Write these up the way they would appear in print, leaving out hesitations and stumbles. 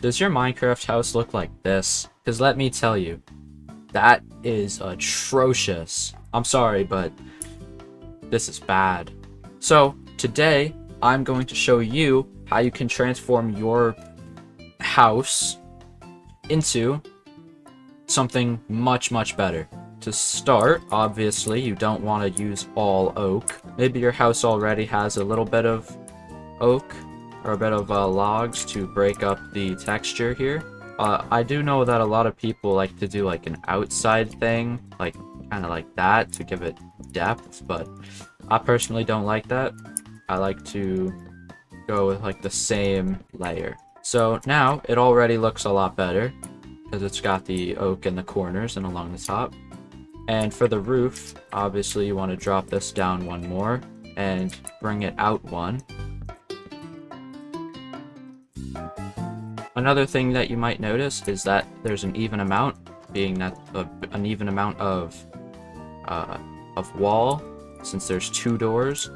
Does your Minecraft house look like this? Because let me tell you, that is atrocious. I'm sorry, but this is bad. So today, I'm going to show you how you can transform your house into something much, much better. To start, obviously, you don't want to use all oak. Maybe your house already has a little bit of oak or a bit of logs to break up the texture here. I do know that a lot of people like to do like an outside thing, like kind of like that to give it depth, but I personally don't like that. I like to go with like the same layer. So now it already looks a lot better because it's got the oak in the corners and along the top. And for the roof, obviously you want to drop this down one more and bring it out one. Another thing that you might notice is that there's an even amount, being that an even amount of wall, since there's 2 doors.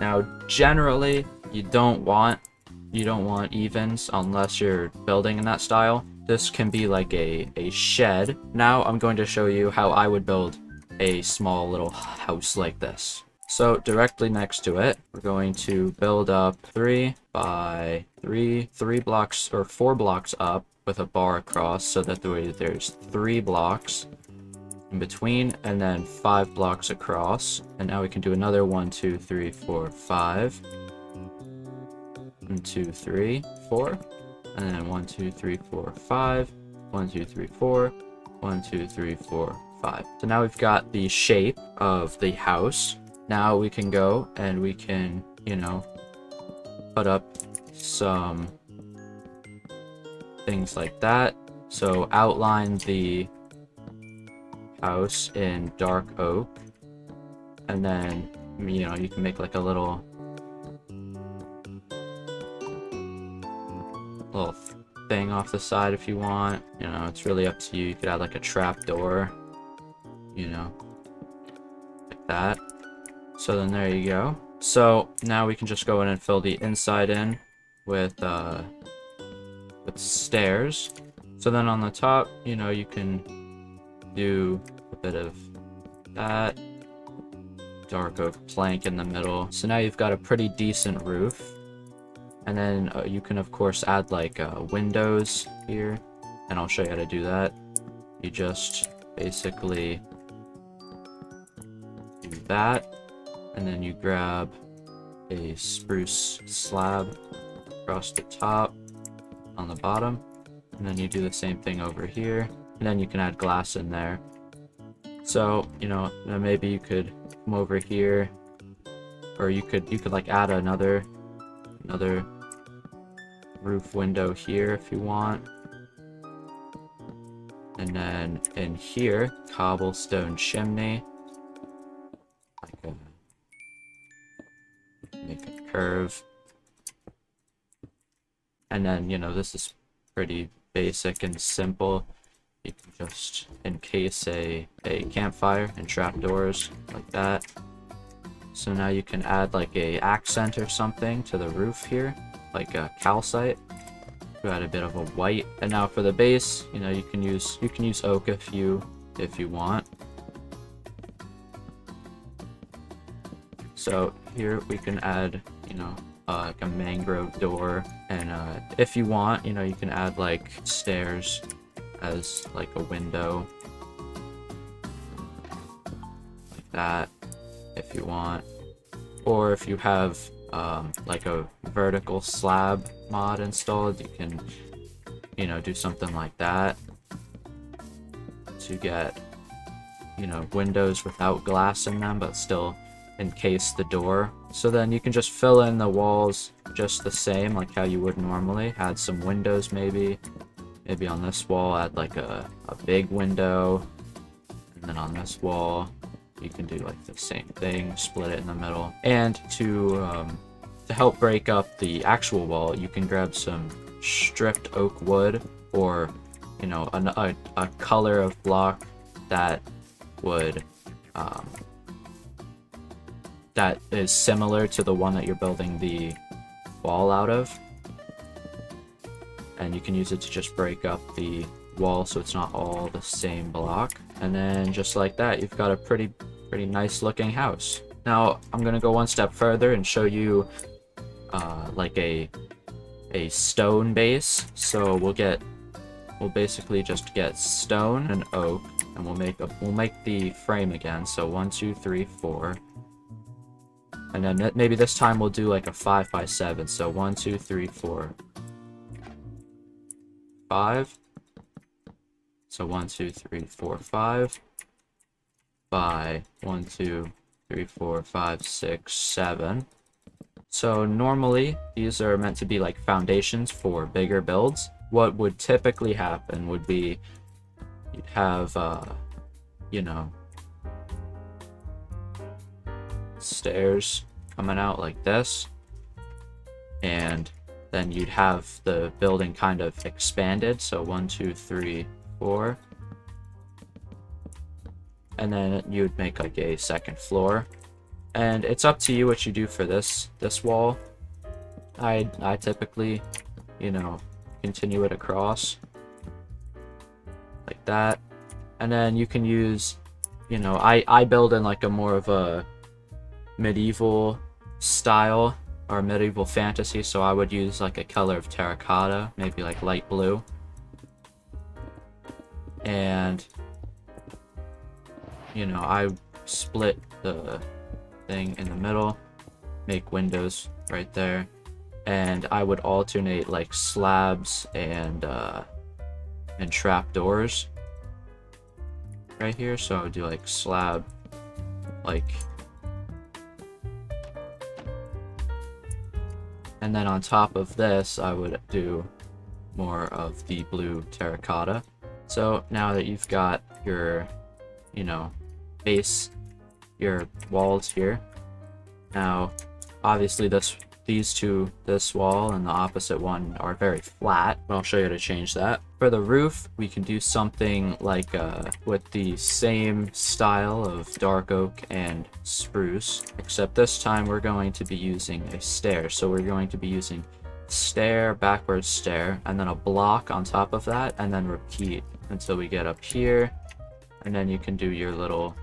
Now, generally, you don't want evens unless you're building in that style. This can be like a shed. Now, I'm going to show you how I would build a small little house like this. So directly next to it, we're going to build up 3 by 3 blocks or 4 blocks up with a bar across, so that there's 3 blocks in between, and then 5 blocks across. And now we can do another 1, 2, 3, 4, 5. 1, 2, 3, 4. And then 1, 2, 3, 4, 5. 1, 2, 3, 4. 1, 2, 3, 4, 5. So now we've got the shape of the house. Now we can go and we can, you know, put up some things like that. So outline the house in dark oak. And then, you know, you can make like a little thing off the side if you want. You know, it's really up to you. You could add like a trap door, you know, like that. So then there you go. So now we can just go in and fill the inside in with stairs. So then on the top, you know, you can do a bit of that. Dark oak plank in the middle. So now you've got a pretty decent roof. And then you can of course add like windows here, and I'll show you how to do that. You just basically do that. And then you grab a spruce slab across the top on the bottom, and then you do the same thing over here, and then you can add glass in there. So, you know, maybe you could come over here, or you could like add another roof window here if you want. And then in here, cobblestone chimney. Make a curve. And then, you know, this is pretty basic and simple. You can just encase a campfire and trapdoors like that. So now you can add like a accent or something to the roof here, like a calcite. You add a bit of a white. And now for the base, you know, you can use oak if you want. So here we can add, you know, like a mangrove door, and if you want, you know, you can add like stairs as like a window, like that, if you want. Or if you have like a vertical slab mod installed, you can, you know, do something like that to get, you know, windows without glass in them, but still encase the door. So then you can just fill in the walls just the same, like how you would normally. Add some windows maybe on this wall, add like a big window, and then on this wall you can do like the same thing, split it in the middle. And to help break up the actual wall, you can grab some stripped oak wood, or, you know, a color of block that would that is similar to the one that you're building the wall out of. and you can use it to just break up the wall so it's not all the same block. And then just like that, you've got a pretty nice looking house. Now I'm gonna go one step further and show you like a stone base. So we'll basically just get stone and oak, and we'll make the frame again. So 1, 2, 3, 4, and then maybe this time we'll do like a 5 by 7. So 1, 2, 3, 4, 5. So 1, 2, 3, 4, 5 by 1, 2, 3, 4, 5, 6, 7. So normally these are meant to be like foundations for bigger builds. What would typically happen would be you'd have you know, stairs coming out like this, and then you'd have the building kind of expanded. So 1, 2, 3, 4, and then you'd make like a second floor. And it's up to you what you do for this wall. I typically, you know, continue it across like that, and then you can use, you know, I build in like a more of a medieval style or medieval fantasy, so I would use like a color of terracotta, maybe like light blue, and you know, I split the thing in the middle, make windows right there, and I would alternate like slabs and trapdoors right here. So I would do like slab, like, and then on top of this I would do more of the blue terracotta. So now that you've got your, you know, base, your walls here, now obviously these two, this wall and the opposite one, are very flat, but I'll show you how to change that. For the roof, we can do something like with the same style of dark oak and spruce, except this time we're going to be using a stair. So we're going to be using stair, backwards stair, and then a block on top of that, and then repeat until we get up here, and then you can do your little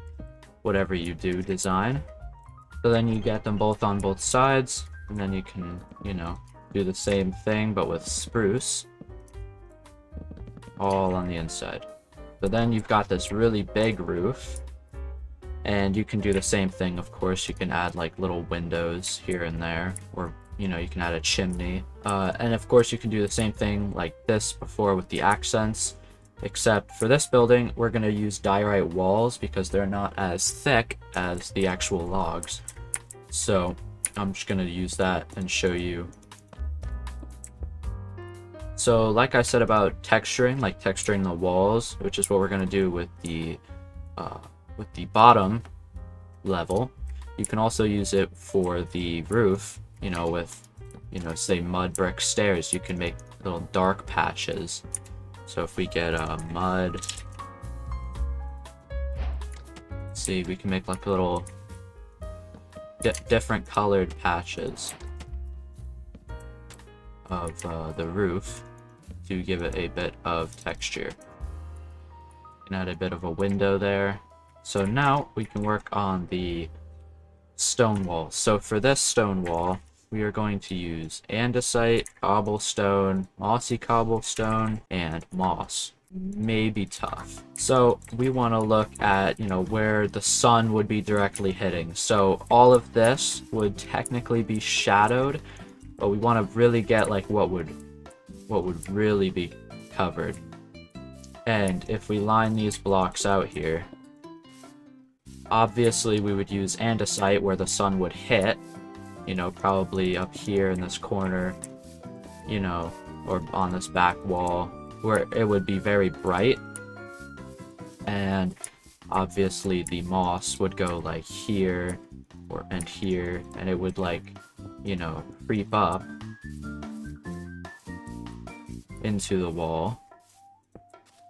whatever you do design. So then you get them both on both sides, and then you can, you know, do the same thing but with spruce all on the inside. So then you've got this really big roof, and you can do the same thing. Of course, you can add like little windows here and there, or, you know, you can add a chimney, and of course you can do the same thing like this before with the accents. Except for this building, we're going to use diorite walls because they're not as thick as the actual logs. So I'm just going to use that and show you. So like I said about texturing, like texturing the walls, which is what we're going to do with the bottom level, you can also use it for the roof, you know, with, you know, say mud brick stairs. You can make little dark patches. So if we get mud, see, we can make like little different colored patches of the roof to give it a bit of texture. You can add a bit of a window there. So now we can work on the stone wall. So for this stone wall, we are going to use andesite, cobblestone, mossy cobblestone, and moss. Maybe tough. So we want to look at, you know, where the sun would be directly hitting. So all of this would technically be shadowed, but we want to really get like what would really be covered. And if we line these blocks out here, obviously we would use andesite where the sun would hit, you know, probably up here in this corner, you know, or on this back wall where it would be very bright. And obviously the moss would go like here and here, and it would, like, you know, creep up into the wall.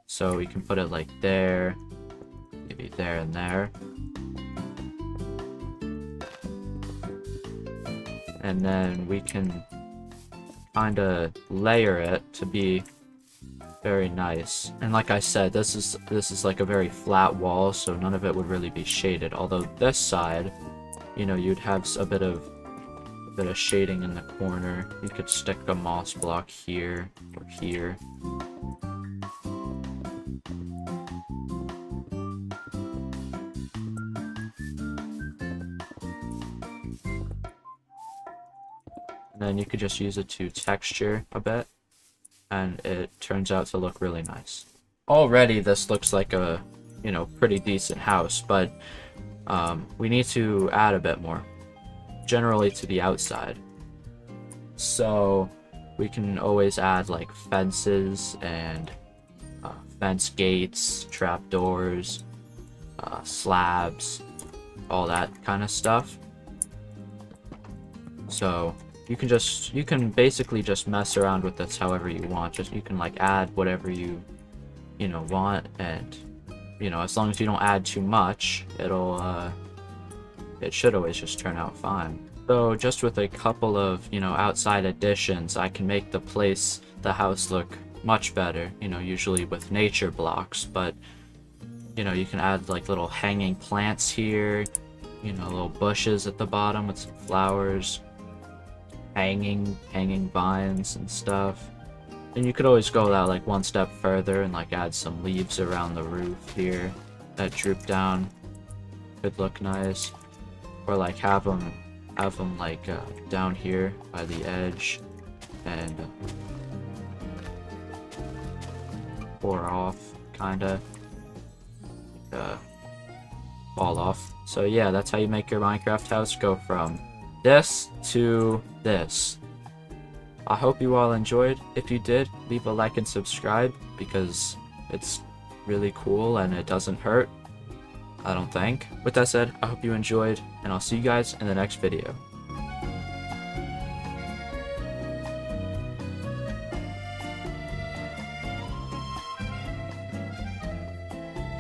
So we can put it like there, maybe there and there. And then we can kind of layer it to be very nice. And like I said, this is like a very flat wall, so none of it would really be shaded. Although this side, you know, you'd have a bit of shading in the corner. You could stick a moss block here or here. And then you could just use it to texture a bit, and it turns out to look really nice. Already this looks like a, you know, pretty decent house, but we need to add a bit more, generally to the outside. So we can always add like fences and fence gates, trapdoors, slabs, all that kind of stuff. So you can basically just mess around with this however you want. You can like add whatever you know want, and you know, as long as you don't add too much, it should always just turn out fine. So just with a couple of, you know, outside additions, I can make the house look much better, you know, usually with nature blocks, but you know, you can add like little hanging plants here, you know, little bushes at the bottom with some flowers, hanging vines and stuff. And you could always go that like one step further and like add some leaves around the roof here that droop down. Could look nice. Or like have them like down here by the edge and pour off, kinda fall off. So yeah, that's how you make your Minecraft house go from this to this. I hope you all enjoyed. If you did, leave a like and subscribe, because it's really cool and it doesn't hurt, I don't think. With that said, I hope you enjoyed, and I'll see you guys in the next video.